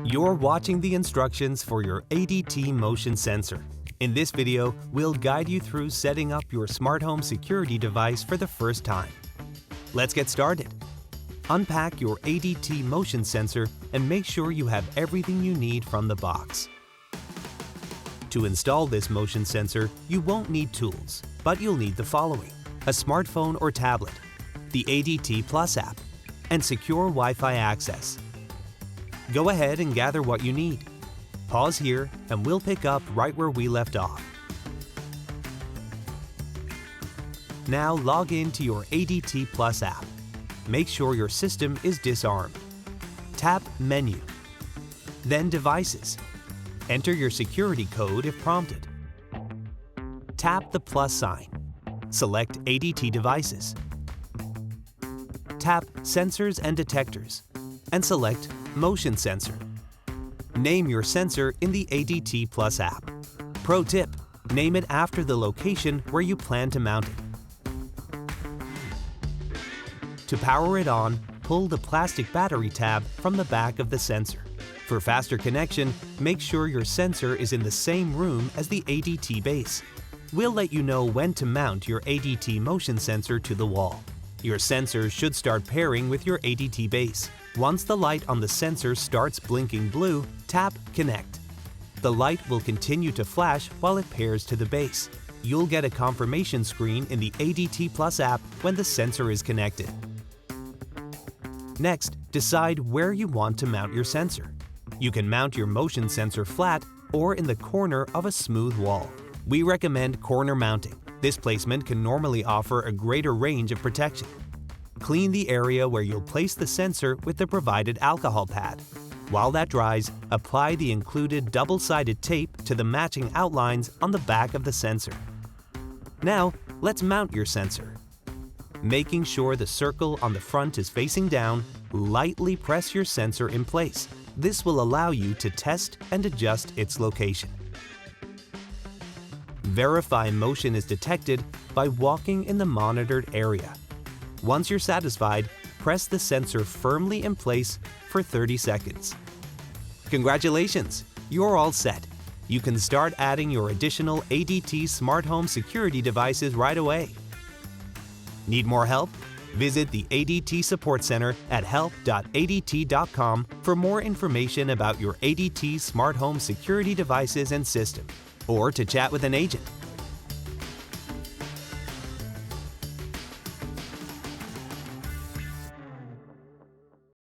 You're watching the instructions for your ADT motion sensor. In this video, we'll guide you through setting up your smart home security device for the first time. Let's get started. Unpack your ADT motion sensor and make sure you have everything you need from the box. To install this motion sensor, you won't need tools, but you'll need the following: a smartphone or tablet, the ADT Plus app, and secure Wi-Fi access. Go ahead and gather what you need. Pause here and we'll pick up right where we left off. Now log in to your ADT Plus app. Make sure your system is disarmed. Tap Menu, then Devices. Enter your security code if prompted. Tap the plus sign. Select ADT Devices. Tap Sensors and Detectors and select Motion Sensor. Name your sensor in the ADT Plus app. Pro tip: name it after the location where you plan to mount it. To power it on, pull the plastic battery tab from the back of the sensor. For faster connection, make sure your sensor is in the same room as the ADT base. We'll let you know when to mount your ADT motion sensor to the wall. Your sensor should start pairing with your ADT base. Once the light on the sensor starts blinking blue, tap Connect. The light will continue to flash while it pairs to the base. You'll get a confirmation screen in the ADT Plus app when the sensor is connected. Next, decide where you want to mount your sensor. You can mount your motion sensor flat or in the corner of a smooth wall. We recommend corner mounting. This placement can normally offer a greater range of protection. Clean the area where you'll place the sensor with the provided alcohol pad. While that dries, apply the included double-sided tape to the matching outlines on the back of the sensor. Now, let's mount your sensor. Making sure the circle on the front is facing down, lightly press your sensor in place. This will allow you to test and adjust its location. Verify motion is detected by walking in the monitored area. Once you're satisfied, press the sensor firmly in place for 30 seconds. Congratulations! You're all set. You can start adding your additional ADT smart home security devices right away. Need more help? Visit the ADT Support Center at help.adt.com for more information about your ADT smart home security devices and system, or to chat with an agent.